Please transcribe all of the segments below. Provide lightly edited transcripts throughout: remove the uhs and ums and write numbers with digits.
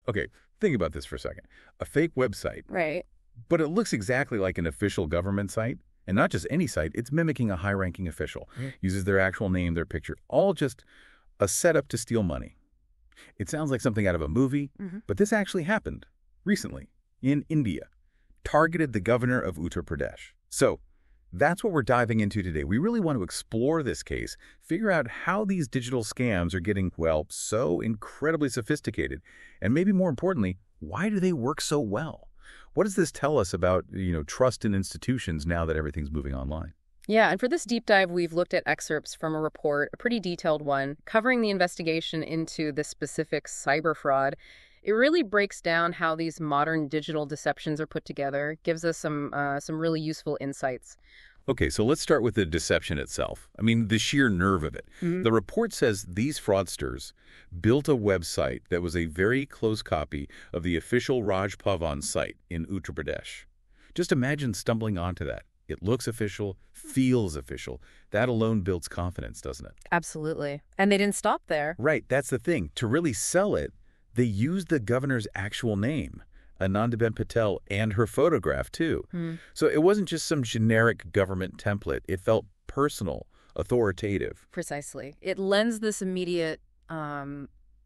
Okay, think about this for a second. A fake website, Right. but it looks exactly like an official government site. And not just any site, it's mimicking a high-ranking official. Uses their actual name, their picture, all just a setup to steal money. It sounds like something out of a movie, but this actually happened recently in India. Targeted the governor of Uttar Pradesh. So that's what we're diving into today. We really want to explore this case, figure out how these digital scams are getting, well, so incredibly sophisticated, and maybe more importantly, why do they work so well? What does this tell us about, trust in institutions now that everything's moving online? Yeah, and for this deep dive, we've looked at excerpts from a report, a pretty detailed one, covering the investigation into this specific cyber fraud. It really breaks down how these modern digital deceptions are put together, gives us some really useful insights. Okay, so let's start with the deception itself. I mean, the sheer nerve of it. The report says these fraudsters built a website that was a very close copy of the official Raj Pavan site in Uttar Pradesh. Just imagine stumbling onto that. It looks official, feels official. That alone builds confidence, doesn't it? Absolutely. And they didn't stop there. Right, that's the thing. To really sell it, they used the governor's actual name, Anandaben Patel, and her photograph, too. So it wasn't just some generic government template. It felt personal, authoritative. Precisely. It lends this immediate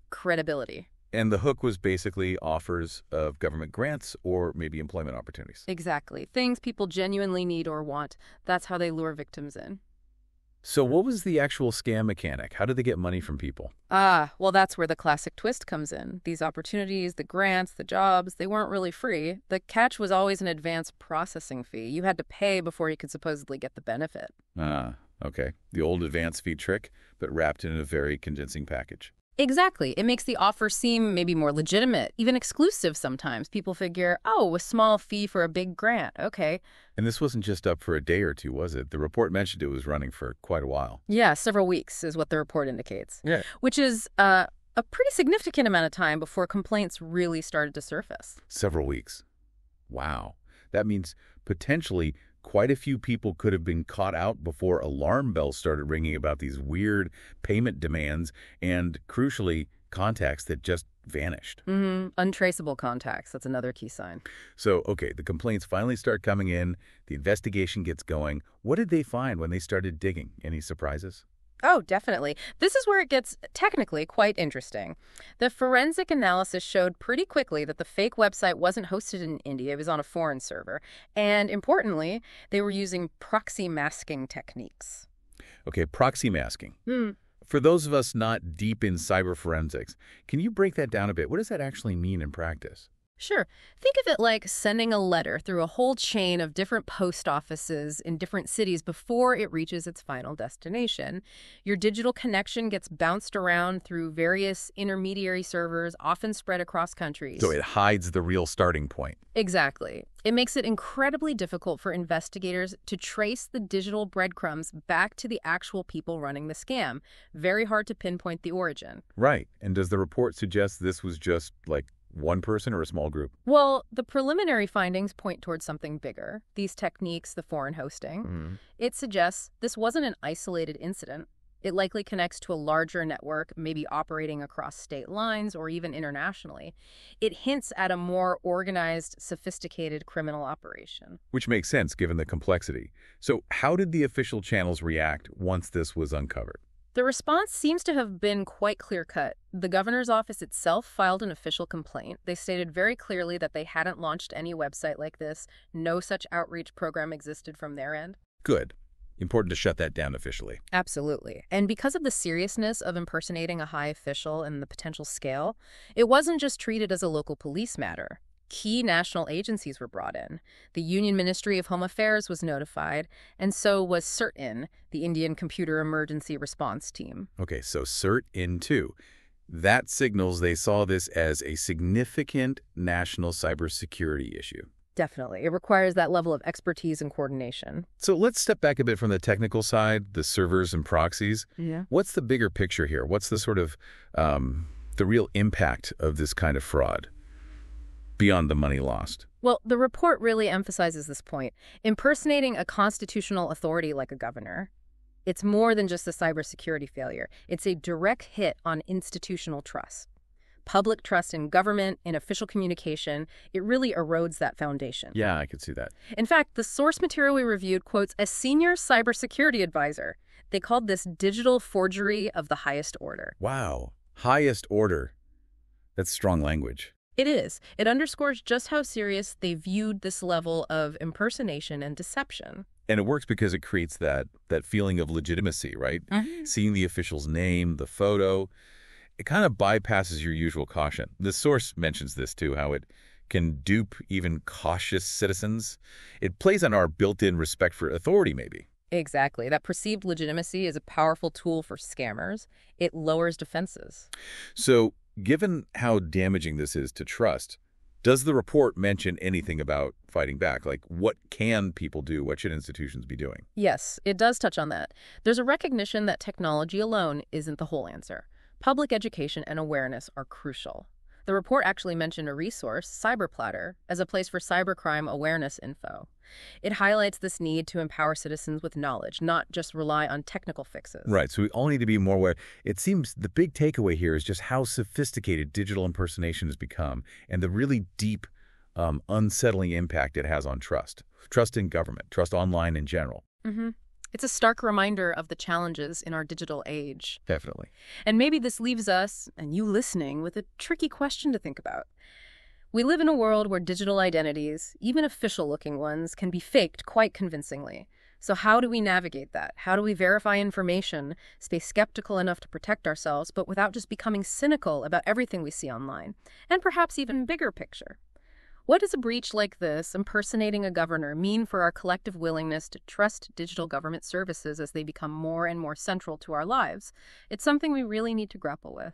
credibility. And the hook was basically offers of government grants or maybe employment opportunities. Exactly. Things people genuinely need or want. That's how they lure victims in. So what was the actual scam mechanic? How did they get money from people? Well, that's where the classic twist comes in. These opportunities, the grants, the jobs, they weren't really free. The catch was always an advance processing fee. You had to pay before you could supposedly get the benefit. Okay. The old advance fee trick, but wrapped in a very convincing package. Exactly. It makes the offer seem maybe more legitimate, even exclusive sometimes. People figure, oh, a small fee for a big grant. Okay. And this wasn't just up for a day or two, was it? The report mentioned it was running for quite a while. Yeah, several weeks is what the report indicates. Yeah. Which is a pretty significant amount of time before complaints really started to surface. Several weeks. Wow. That means potentially quite a few people could have been caught out before alarm bells started ringing about these weird payment demands and, crucially, contacts that just vanished. Untraceable contacts. That's another key sign. So, okay, the complaints finally start coming in. The investigation gets going. What did they find when they started digging? Any surprises? Oh, definitely. This is where it gets technically quite interesting. The forensic analysis showed pretty quickly that the fake website wasn't hosted in India. It was on a foreign server. And importantly, they were using proxy masking techniques. Okay, proxy masking. For those of us not deep in cyber forensics, can you break that down a bit? What does that actually mean in practice? Sure. Think of it like sending a letter through a whole chain of different post offices in different cities before it reaches its final destination. Your digital connection gets bounced around through various intermediary servers, often spread across countries. So it hides the real starting point. Exactly. It makes it incredibly difficult for investigators to trace the digital breadcrumbs back to the actual people running the scam. Very hard to pinpoint the origin. Right. And does the report suggest this was just like one person or a small group? Well, the preliminary findings point towards something bigger. These techniques, the foreign hosting, it suggests this wasn't an isolated incident. It likely connects to a larger network, maybe operating across state lines or even internationally. It hints at a more organized, sophisticated criminal operation. Which makes sense given the complexity. So how did the official channels react once this was uncovered? The response seems to have been quite clear-cut. The governor's office itself filed an official complaint. They stated very clearly that they hadn't launched any website like this. No such outreach program existed from their end. Good. Important to shut that down officially. Absolutely. And because of the seriousness of impersonating a high official and the potential scale, it wasn't just treated as a local police matter. Key national agencies were brought in. The Union Ministry of Home Affairs was notified, and so was CERT-In, the Indian Computer Emergency Response Team. Okay, so CERT-In too. That signals they saw this as a significant national cybersecurity issue. Definitely. It requires that level of expertise and coordination. So let's step back a bit from the technical side, the servers and proxies. Yeah. What's the bigger picture here? What's the sort of the real impact of this kind of fraud beyond the money lost? Well, the report really emphasizes this point. Impersonating a constitutional authority like a governor, it's more than just a cybersecurity failure. It's a direct hit on institutional trust. Public trust in government, in official communication, it really erodes that foundation. Yeah, I could see that. In fact, the source material we reviewed quotes a senior cybersecurity advisor. They called this digital forgery of the highest order. Wow. Highest order. That's strong language. It is. It underscores just how serious they viewed this level of impersonation and deception. And it works because it creates that feeling of legitimacy, right? Seeing the official's name, the photo, it kind of bypasses your usual caution. The source mentions this too, how it can dupe even cautious citizens. It plays on our built-in respect for authority, maybe. Exactly. That perceived legitimacy is a powerful tool for scammers. It lowers defenses. So, given how damaging this is to trust, does the report mention anything about fighting back? Like, what can people do? What should institutions be doing? Yes, it does touch on that. There's a recognition that technology alone isn't the whole answer. Public education and awareness are crucial. The report actually mentioned a resource, Cyberplatter, as a place for cybercrime awareness info. It highlights this need to empower citizens with knowledge, not just rely on technical fixes. Right, so we all need to be more aware. It seems the big takeaway here is just how sophisticated digital impersonation has become and the really deep, unsettling impact it has on trust. Trust in government, trust online in general. It's a stark reminder of the challenges in our digital age. Definitely. And maybe this leaves us, and you listening, with a tricky question to think about. We live in a world where digital identities, even official-looking ones, can be faked quite convincingly. So how do we navigate that? How do we verify information, stay skeptical enough to protect ourselves, but without just becoming cynical about everything we see online? And perhaps even bigger picture. What does a breach like this, impersonating a governor, mean for our collective willingness to trust digital government services as they become more and more central to our lives? It's something we really need to grapple with.